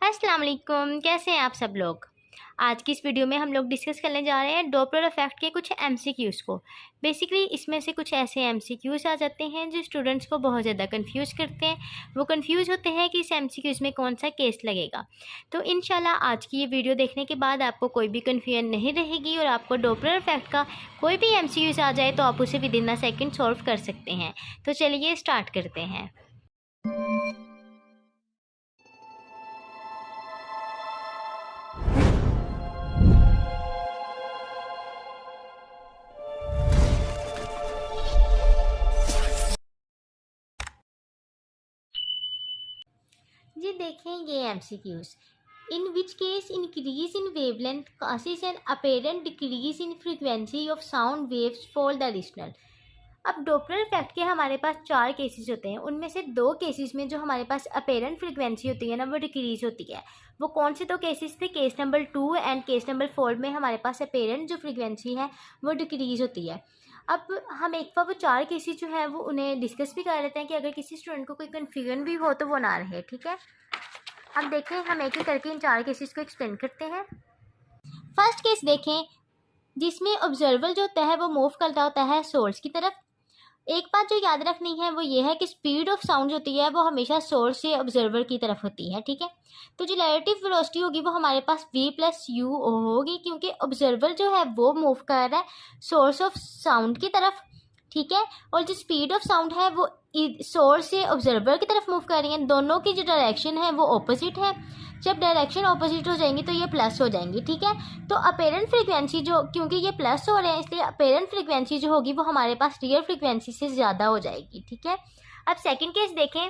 अस्सलाम वालेकुम, कैसे हैं आप सब लोग। आज की इस वीडियो में हम लोग डिस्कस करने जा रहे हैं डॉपलर इफेक्ट के कुछ एमसीक्यूज़ को। बेसिकली इसमें से कुछ ऐसे एमसीक्यूज़ आ जाते हैं जो स्टूडेंट्स को बहुत ज़्यादा कंफ्यूज करते हैं। वो कंफ्यूज होते हैं कि इस एमसीक्यूज़ में कौन सा केस लगेगा। तो इंशाल्लाह आज की ये वीडियो देखने के बाद आपको कोई भी कन्फ्यूजन नहीं रहेगी और आपको डॉपलर इफेक्ट का कोई भी एमसीक्यूज़ आ जाए तो आप उसे with in a second solve कर सकते हैं। तो चलिए स्टार्ट करते हैं। जी देखें ये MCQs. In which case increase in wavelength causes an apparent decrease in frequency of sound waves for the listener. अब डॉपलर इफेक्ट के हमारे पास 4 केसेस होते हैं। उनमें से 2 केसेस में जो हमारे पास अपेरेंट फ्रीक्वेंसी होती है ना वो डिक्रीज होती है। वो कौन से 2 केसेस थे? Case number 2 and case number 4 में हमारे पास अपेरेंट जो फ्रीक्वेंसी है वो डिक्रीज होती है। अब हम एक बार वो 4 केसेस जो है वो उन्हें डिस्कस भी कर लेते हैं कि अगर किसी स्टूडेंट को कोई कन्फ्यूजन भी हो तो वो ना रहे। ठीक है, अब देखें हम एक एक करके इन 4 केसेस को एक्सप्लेन करते हैं। फर्स्ट केस देखें जिसमें ऑब्जर्वर जो होता है वो मूव करता होता है सोर्स की तरफ। एक बात जो याद रखनी है वो ये है कि स्पीड ऑफ साउंड होती है वो हमेशा सोर्स से ऑब्जर्वर की तरफ होती है। ठीक है, तो जो रिलेटिव वेलोसिटी होगी वो हमारे पास v प्लस यू होगी क्योंकि ऑब्जर्वर जो है वो मूव कर रहा है सोर्स ऑफ साउंड की तरफ। ठीक है, और जो स्पीड ऑफ साउंड है वो सोर्स से ऑब्जर्वर की तरफ मूव कर रही है। दोनों की जो डायरेक्शन है वो ऑपोजिट है। जब डायरेक्शन ऑपोजिट हो जाएंगी तो ये प्लस हो जाएंगी। ठीक है, तो अपेरेंट फ्रीक्वेंसी जो, क्योंकि ये प्लस हो रहे हैं इसलिए अपेरेंट फ्रीक्वेंसी जो होगी वो हमारे पास रियल फ्रीक्वेंसी से ज़्यादा हो जाएगी। ठीक है, अब सेकंड केस देखें।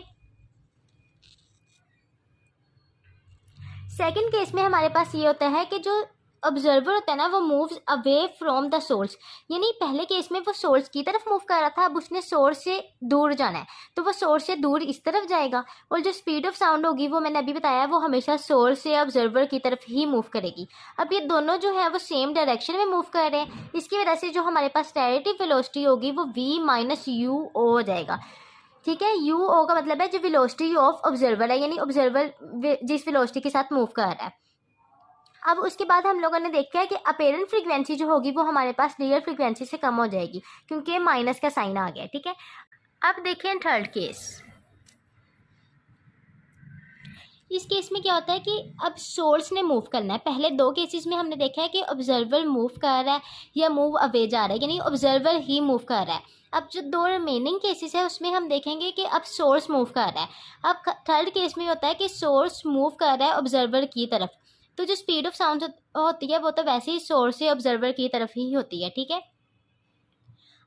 सेकंड केस में हमारे पास ये होता है कि जो ऑब्जर्वर होता है ना वो moves away from the source. यानी पहले केस में वो सोर्स की तरफ मूव कर रहा था, अब उसने सोर्स से दूर जाना है तो वो सोर्स से दूर इस तरफ जाएगा। और जो स्पीड ऑफ साउंड होगी वो मैंने अभी बताया वो हमेशा सोर्स से ऑब्जर्वर की तरफ ही मूव करेगी। अब ये दोनों जो है वो सेम डायरेक्शन में मूव कर रहे हैं, इसकी वजह से जो हमारे पास रिलेटिव वेलोसिटी होगी वो v माइनस यू ओ हो जाएगा। ठीक है, यू ओ का मतलब है जो वेलोसिटी ऑफ ऑब्जर्वर है, यानी ऑब्जर्वर जिस वेलोसिटी के साथ मूव कर रहा है। अब उसके बाद हम लोगों ने देखा है कि अपेरेंट फ्रीक्वेंसी जो होगी वो हमारे पास रियल फ्रीक्वेंसी से कम हो जाएगी क्योंकि माइनस का साइन आ गया। ठीक है, अब देखें थर्ड केस। इस केस में क्या होता है कि अब सोर्स ने मूव करना है। पहले 2 केसेस में हमने देखा है कि ऑब्जर्वर मूव कर रहा है या मूव अवे जा रहा है, यानी ऑब्जर्वर ही मूव कर रहा है। अब जो 2 रिमेनिंग केसेस है उसमें हम देखेंगे कि अब सोर्स मूव कर रहा है। अब थर्ड केस में होता है कि सोर्स मूव कर रहा है ऑब्जर्वर की तरफ, तो जो स्पीड ऑफ साउंड होती है वो तो वैसे ही सोर्स से ऑब्जर्वर की तरफ ही होती है। ठीक है,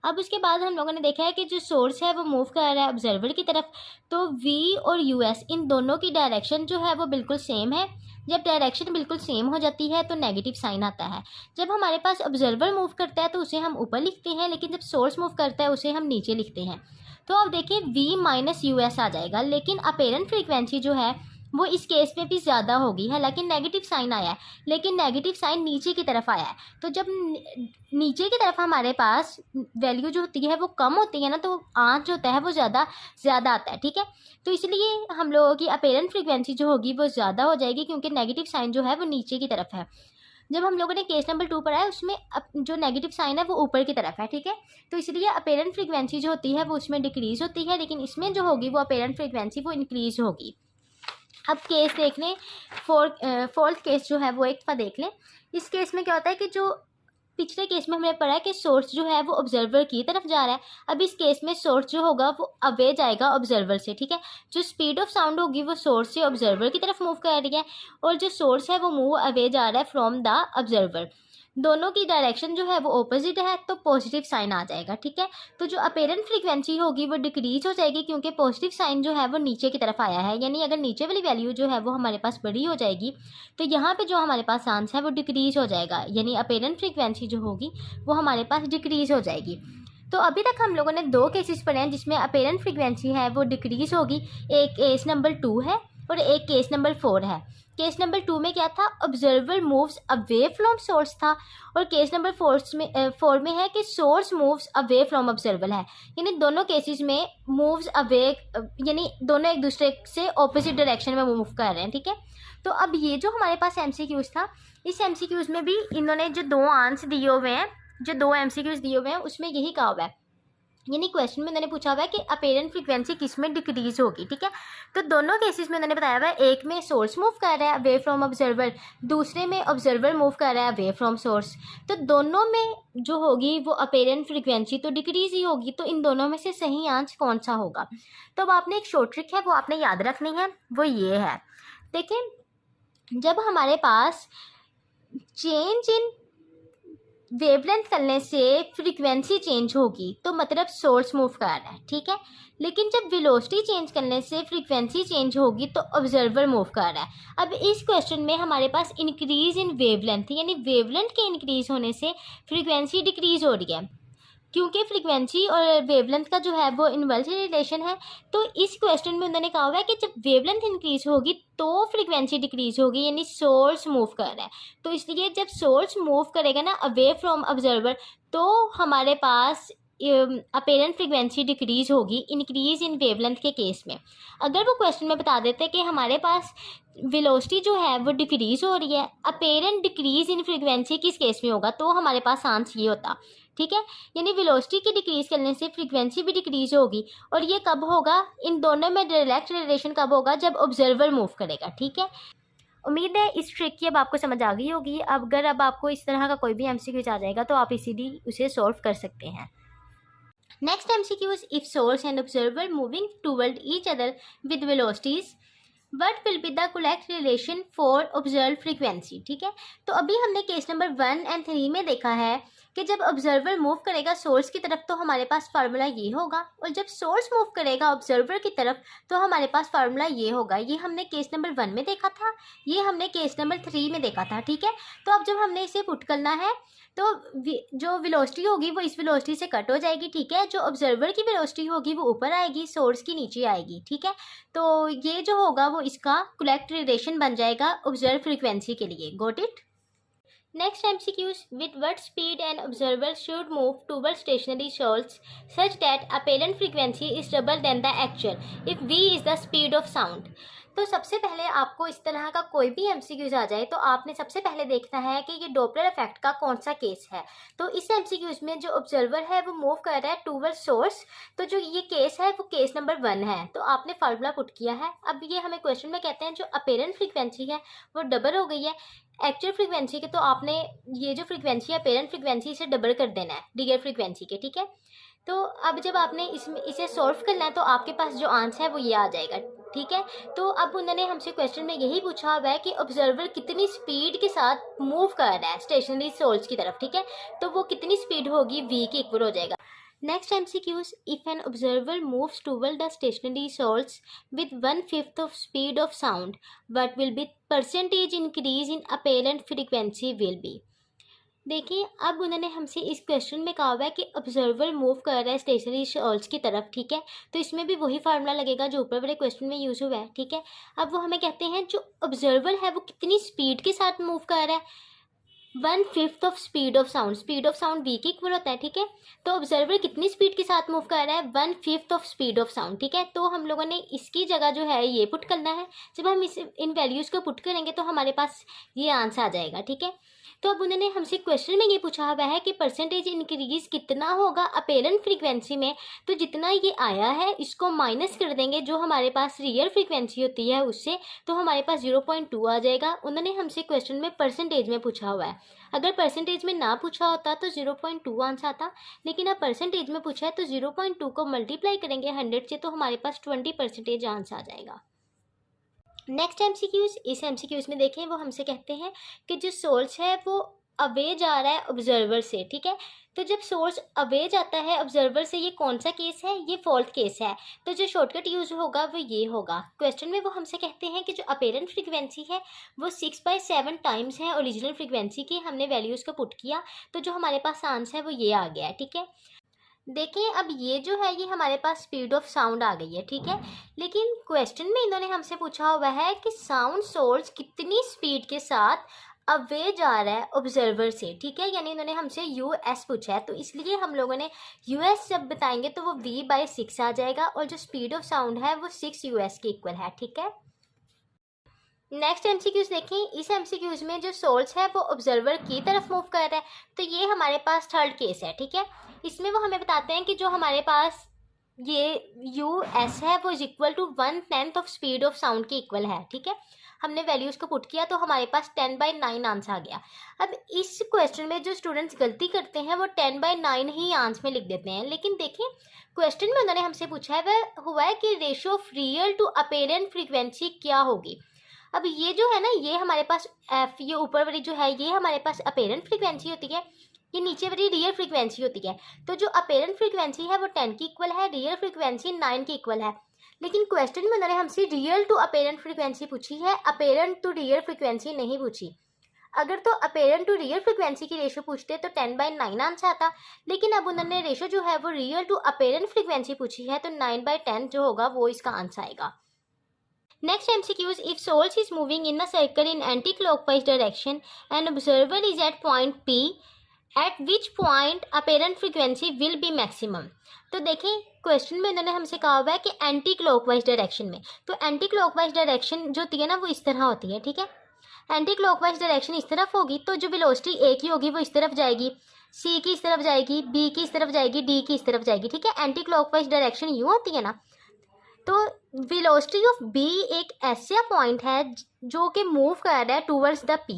अब उसके बाद हम लोगों ने देखा है कि जो सोर्स है वो मूव कर रहा है ऑब्जर्वर की तरफ, तो v और us इन दोनों की डायरेक्शन जो है वो बिल्कुल सेम है। जब डायरेक्शन बिल्कुल सेम हो जाती है तो नेगेटिव साइन आता है। जब हमारे पास ऑब्जर्वर मूव करता है तो उसे हम ऊपर लिखते हैं, लेकिन जब सोर्स मूव करता है उसे हम नीचे लिखते हैं। तो अब देखिए v माइनस us आ जाएगा, लेकिन अपेरेंट फ्रीक्वेंसी जो है वो इस केस में भी ज़्यादा होगी। हालांकि नेगेटिव साइन आया है, लेकिन नेगेटिव साइन नीचे की तरफ आया है। तो जब नीचे की तरफ हमारे पास वैल्यू जो होती है वो कम होती है ना, तो आंच जो होता है वो ज़्यादा आता है। ठीक है, तो इसलिए हम लोगों की अपेरेंट फ्रीक्वेंसी जो होगी वो ज़्यादा हो जाएगी क्योंकि नेगेटिव साइन जो है वो नीचे की तरफ है। जब हम लोगों ने केस नंबर 2 पढ़ा है उसमें जो नेगेटिव साइन है वो ऊपर की तरफ है। ठीक है, तो इसलिए अपेरेंट फ्रीक्वेंसी जो होती है वो उसमें डिक्रीज होती है, लेकिन इसमें जो होगी वो अपेरेंट फ्रीक्वेंसी वो इंक्रीज होगी। अब केस देख लें, फोर्थ केस जो है वो एक बार देख लें। इस केस में क्या होता है कि जो पिछले केस में हमने पढ़ा है कि सोर्स जो है वो ऑब्जर्वर की तरफ जा रहा है, अब इस केस में सोर्स जो होगा वो अवे जाएगा ऑब्जर्वर से। ठीक है, जो स्पीड ऑफ साउंड होगी वो सोर्स से ऑब्जर्वर की तरफ मूव कर रही है और जो सोर्स है वो मूव अवे जा रहा है फ्रॉम द ऑब्जर्वर। दोनों की डायरेक्शन जो है वो ऑपोजिट है तो पॉजिटिव साइन आ जाएगा। ठीक है, तो जो अपेरेंट फ्रीक्वेंसी होगी वो डिक्रीज हो जाएगी क्योंकि पॉजिटिव साइन जो है वो नीचे की तरफ आया है, यानी अगर नीचे वाली वैल्यू जो है वो हमारे पास बड़ी हो जाएगी तो यहाँ पे जो हमारे पास आंसर है वो डिक्रीज हो जाएगा, यानी अपेरेंट फ्रीक्वेंसी जो होगी वो हमारे पास डिक्रीज हो जाएगी। तो अभी तक हम लोगों ने 2 केसेस पढ़े हैं जिसमें अपेरेंट फ्रीक्वेंसी है वो डिक्रीज होगी। एक केस नंबर 2 है और एक केस नंबर 4 है। केस नंबर 2 में क्या था, observer moves away from source था, और केस नंबर 4 में है कि source moves away from observer है। यानी दोनों केसेस में मूव्स अवे, यानी दोनों एक दूसरे से ऑपोजिट डायरेक्शन में मूव कर रहे हैं, ठीक है। तो अब ये जो हमारे पास एमसीक्यूज था, इस एमसीक्यूज में भी इन्होंने जो 2 आंसर दिए हुए हैं, जो 2 एमसीक्यूज दिए हुए हैं, उसमें यही कहा हुआ है, यानी क्वेश्चन में उन्होंने पूछा हुआ है कि अपेरेंट फ्रीक्वेंसी किस में डिक्रीज होगी, ठीक है। तो दोनों केसेस में उन्होंने बताया हुआ है, एक में सोर्स मूव कर रहा है अवे फ्रॉम ऑब्जर्वर, दूसरे में ऑब्जर्वर मूव कर रहा है अवे फ्रॉम सोर्स। तो दोनों में जो होगी वो अपेरेंट फ्रीक्वेंसी तो डिक्रीज ही होगी। तो इन दोनों में से सही आंसर कौन सा होगा। तो अब आपने एक शॉर्ट ट्रिक है वो आपने याद रखनी है, वो ये है, देखिए जब हमारे पास चेंज इन वेवलेंथ करने से फ्रीक्वेंसी चेंज होगी तो मतलब सोर्स मूव कर रहा है, ठीक है। लेकिन जब वेलोसिटी चेंज करने से फ्रीक्वेंसी चेंज होगी तो ऑब्जर्वर मूव कर रहा है। अब इस क्वेश्चन में हमारे पास इंक्रीज इन वेवलेंथ, यानी वेवलेंथ के इंक्रीज होने से फ्रीक्वेंसी डिक्रीज हो रही है, क्योंकि फ्रीक्वेंसी और वेवलेंथ का जो है वो इनवर्स रिलेशन है। तो इस क्वेश्चन में उन्होंने कहा हुआ है कि जब वेवलेंथ इंक्रीज होगी तो फ्रीक्वेंसी डिक्रीज होगी, यानी सोर्स मूव कर रहा है। तो इसलिए जब सोर्स मूव करेगा ना अवे फ्रॉम ऑब्जर्वर, तो हमारे पास अपेरेंट फ्रीक्वेंसी डिक्रीज होगी इंक्रीज इन वेवलेंथ के केस में। अगर वो क्वेश्चन में बता देते कि हमारे पास वेलोसिटी जो है वो डिक्रीज हो रही है, अपेरेंट डिक्रीज इन फ्रीक्वेंसी किस केस में होगा, तो हमारे पास आंसर ये होता, ठीक है। यानी वेलोसिटी की डिक्रीज करने से फ्रीक्वेंसी भी डिक्रीज होगी, और ये कब होगा, इन दोनों में डायरेक्ट रिलेशन कब होगा, जब ऑब्जर्वर मूव करेगा, ठीक है। उम्मीद है इस ट्रिक की अब आपको समझ आ गई होगी। अगर अब आपको इस तरह का कोई भी एमसीक्यू आ जाएगा तो आप इसीलिए उसे सॉल्व कर सकते हैं। Next MCQ is if source and observer moving toward each other with velocities what will be the correct relation for observe frequency, ठीक है। तो अभी हमने केस नंबर 1 और 3 में देखा है कि जब ऑब्जर्वर मूव करेगा सोर्स की तरफ तो हमारे पास फार्मूला ये होगा, और जब सोर्स मूव करेगा ऑब्जर्वर की तरफ तो हमारे पास फार्मूला ये होगा। ये हमने केस नंबर 1 में देखा था, ये हमने केस नंबर 3 में देखा था, ठीक है। तो अब जब हमने इसे पुट करना है तो जो वेलोसिटी होगी वो इस वेलोसिटी से कट हो जाएगी, ठीक है। जो ऑब्जर्वर की वेलोसिटी होगी वो ऊपर आएगी, सोर्स की नीचे आएगी, ठीक है। तो ये जो होगा वो इसका करेक्ट रिलेशन बन जाएगा ऑब्जर्व फ्रीक्वेंसी के लिए। Got it. Next MCQs, with what speed an observer should move towards stationary source such that apparent frequency is double than the actual if v is the speed of sound। तो सबसे पहले आपको इस तरह का कोई भी एमसीक्यूज आ जाए तो आपने सबसे पहले देखना है कि ये डॉपलर इफेक्ट का कौन सा केस है। तो इस एमसीक्यूज में जो ऑब्जर्वर है वो मूव कर रहा है टूवर्ड सोर्स, तो जो ये केस है वो केस नंबर 1 है। तो आपने फार्मूला पुट किया है। अब ये हमें क्वेश्चन में कहते हैं जो अपेरेंट फ्रीक्वेंसी है वो डबल हो गई है एक्चुअल फ्रीक्वेंसी के, तो आपने ये जो फ्रीक्वेंसी है पेरेंट फ्रीक्वेंसी इसे डबल कर देना है रियल फ्रीक्वेंसी के, ठीक है। तो अब जब आपने इसे सॉल्व करना है तो आपके पास जो आंसर है वो ये आ जाएगा, ठीक है। तो अब उन्होंने हमसे क्वेश्चन में यही पूछा हुआ है कि ऑब्जर्वर कितनी स्पीड के साथ मूव कर रहा है स्टेशनरी सोर्स की तरफ, ठीक है। तो वो कितनी स्पीड होगी v के इक्वल हो जाएगा। Next MCQs, if an observer moves toward the stationary source with 1/5 of speed of sound, what will be percentage increase in apparent frequency will be। देखिए अब उन्होंने हमसे इस क्वेश्चन में कहा हुआ है कि ऑब्जर्वर मूव कर रहा है स्टेशनरी सोर्स की तरफ, ठीक है। तो इसमें भी वही फार्मूला लगेगा जो ऊपर वाले क्वेश्चन में यूज़ हुआ है, ठीक है। अब वो हमें कहते हैं जो ऑब्जर्वर है वो कितनी स्पीड के साथ मूव कर रहा है, 1/5 of speed of sound. Speed of sound v के इक्वल होता है, ठीक है। तो ऑब्जर्वर कितनी स्पीड के साथ मूव कर रहा है, 1/5 ऑफ स्पीड ऑफ साउंड, ठीक है। तो हम लोगों ने इसकी जगह जो है ये पुट करना है। जब हम इन वैल्यूज़ को पुट करेंगे तो हमारे पास ये आंसर आ जाएगा, ठीक है। तो अब उन्होंने हमसे क्वेश्चन में ये पूछा हुआ है कि परसेंटेज इंक्रीज कितना होगा अपेरेंट फ्रीक्वेंसी में। तो जितना ये आया है इसको माइनस कर देंगे जो हमारे पास रियल फ्रीक्वेंसी होती है उससे, तो हमारे पास 0.2 आ जाएगा। उन्होंने हमसे क्वेश्चन में परसेंटेज में पूछा हुआ है। अगर परसेंटेज में ना पूछा होता तो 0.2 आंसर आता, लेकिन अब परसेंटेज में पूछा है तो 0.2 को मल्टीप्लाई करेंगे 100 से तो हमारे पास 20% आंसर आ जाएगा। नेक्स्ट एमसीक्यूज, इस एमसीक्यूज में देखें वो हमसे कहते हैं कि जो सोर्स है वो अवे जा रहा है ऑब्जर्वर से, ठीक है। तो जब सोर्स अवे जाता है ऑब्जर्वर से, ये कौन सा केस है, ये फॉल्ट केस है। तो जो शॉर्टकट यूज होगा वो ये होगा। क्वेश्चन में वो हमसे कहते हैं कि जो अपेरेंट फ्रीक्वेंसी है वो 6/7 टाइम्स है ओरिजिनल फ्रीक्वेंसी की। हमने वैल्यूज़ को पुट किया तो जो हमारे पास आंसर है वो ये आ गया है, ठीक है। देखिए अब ये जो है ये हमारे पास स्पीड ऑफ साउंड आ गई है, ठीक है। लेकिन क्वेश्चन में इन्होंने हमसे पूछा हुआ है कि साउंड सोर्स कितनी स्पीड के साथ अवे जा रहा है ऑब्जर्वर से, ठीक है। यानी इन्होंने हमसे यूएस पूछा है, तो इसलिए हम लोगों ने यूएस जब बताएंगे तो वो v/6 आ जाएगा और जो स्पीड ऑफ साउंड है वो 6 यूएस के इक्वल है, ठीक है। नेक्स्ट एमसीक्यूज देखें। इस एमसीक्यूज में जो सोर्स है वो ऑब्जर्वर की तरफ मूव कर रहा है, तो ये हमारे पास थर्ड केस है, ठीक है। इसमें वो हमें बताते हैं कि जो हमारे पास ये यू एस है वो is equal to 1/10 of speed of sound के इक्वल है, ठीक है। हमने वैल्यूज को पुट किया तो हमारे पास 10/9 आंसर आ गया। अब इस क्वेश्चन में जो स्टूडेंट्स गलती करते हैं वो 10/9 ही आंसर में लिख देते हैं, लेकिन देखिए क्वेश्चन में उन्होंने हमसे पूछा है वह हुआ है कि ratio of real to apparent frequency क्या होगी। अब ये जो है ना ये हमारे पास एफ, ये ऊपर वाली जो है ये हमारे पास अपेरेंट फ्रीक्वेंसी होती है, ये नीचे वाली रियल फ्रीक्वेंसी होती है। तो जो अपेरेंट फ्रीक्वेंसी है वो 10 की इक्वल है, रियल फ्रीक्वेंसी 9 की इक्वल है। लेकिन क्वेश्चन में उन्होंने हमसे रियल टू अपेरेंट फ्रीक्वेंसी पूछी है, अपेरेंट टू रियल फ्रीक्वेंसी नहीं पूछी। अगर तो अपेरेंट टू रियल फ्रीक्वेंसी की रेशो पूछते तो 10/9 आंसर आता, लेकिन अब उन्होंने रेशो जो है वो रियल टू अपेरेंट फ्रीक्वेंसी पूछी है, तो 9/10 जो होगा वो इसका आंसर आएगा। Next MCQ is if source is moving in a circle in anti-clockwise direction and observer is at point P, at which point apparent frequency will be maximum। तो देखें क्वेश्चन में उन्होंने हमसे कहा हुआ है कि एंटी क्लॉकवाइज डायरेक्शन में, तो एंटी क्लॉकवाइज डायरेक्शन जो होती है ना वो इस तरह होती है, ठीक है। एंटी क्लॉकवाइज डायरेक्शन इस तरफ होगी तो जो वेलोसिटी ए की होगी वो इस तरफ जाएगी, सी की इस तरफ जाएगी, बी की इस तरफ जाएगी, डी की इस तरफ जाएगी, ठीक है। एंटी क्लॉकवाइज डायरेक्शन यूँ होती है ना, तो वेलोसिटी ऑफ बी एक ऐसा पॉइंट है जो कि मूव कर रहा है टूवर्ड्स द पी।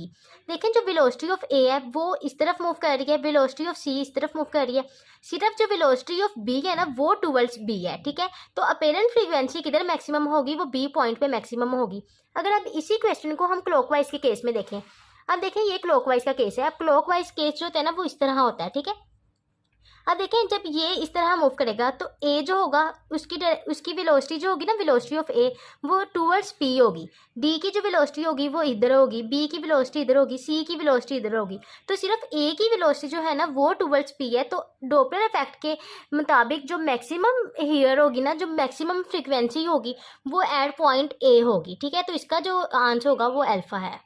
देखें जो वेलोसिटी ऑफ ए है वो इस तरफ मूव कर रही है, वेलोसिटी ऑफ सी इस तरफ मूव कर रही है, सिर्फ जो वेलोसिटी ऑफ बी है ना वो टूवर्ड्स बी है, ठीक है। तो अपेरेंट फ्रीक्वेंसी किधर मैक्सिमम होगी, वो बी पॉइंट पे मैक्सिमम होगी। अगर अब इसी क्वेश्चन को हम क्लॉकवाइज के केस में देखें, अब देखें ये क्लॉकवाइज का केस है। अब क्लॉकवाइज केस जो होता है ना वो इस तरह होता है, ठीक है। अब देखें जब ये इस तरह मूव करेगा तो ए जो होगा उसकी वेलोसिटी जो होगी ना, वेलोसिटी ऑफ ए वो टूवर्ड्स पी होगी, डी की जो वेलोसिटी होगी वो इधर होगी, बी की वेलोसिटी इधर होगी, सी की वेलोसिटी इधर होगी। तो सिर्फ ए की वेलोसिटी जो है ना वो टूवर्ड्स पी है, तो डॉपलर इफेक्ट के मुताबिक जो मैक्सिमम हियर होगी ना, जो मैक्सिमम फ्रिक्वेंसी होगी वो एट पॉइंट ए होगी, ठीक है। तो इसका जो आंसर होगा वो अल्फा है।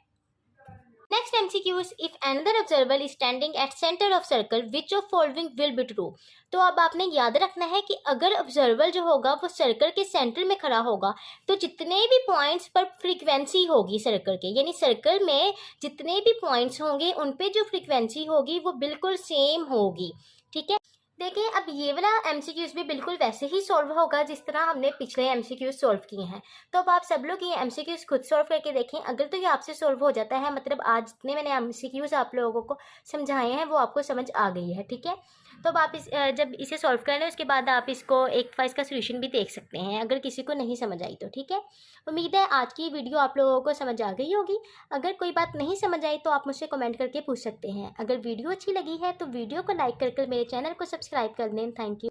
Next MCQ is if another observer is standing at center of circle, which of following will be true। तो अब आपने याद रखना है कि अगर ऑब्जर्वर जो होगा वो सर्कल के सेंटर में खड़ा होगा तो जितने भी पॉइंट्स पर फ्रीक्वेंसी होगी सर्कल के, यानी सर्कल में जितने भी पॉइंट्स होंगे उन पे जो फ्रीक्वेंसी होगी वो बिल्कुल सेम होगी, ठीक है। देखिए अब ये वाला एमसीक्यूज भी बिल्कुल वैसे ही सॉल्व होगा जिस तरह हमने पिछले एमसीक्यूज सॉल्व किए हैं। तो अब आप सब लोग ये एमसीक्यूज खुद सॉल्व करके देखें। अगर तो ये आपसे सॉल्व हो जाता है, मतलब आज जितने मैंने एमसीक्यूज आप लोगों को समझाए हैं वो आपको समझ आ गई है, ठीक है। तो अब आप जब इसे सॉल्व कर लें उसके बाद आप इसको एक दफ़ा इसका सोल्यूशन भी देख सकते हैं अगर किसी को नहीं समझ आई तो, ठीक है। उम्मीद है आज की वीडियो आप लोगों को समझ आ गई होगी। अगर कोई बात नहीं समझ आई तो आप मुझसे कमेंट करके पूछ सकते हैं। अगर वीडियो अच्छी लगी है तो वीडियो को लाइक कर मेरे चैनल को सब्सक्राइब कर दें। Thank you.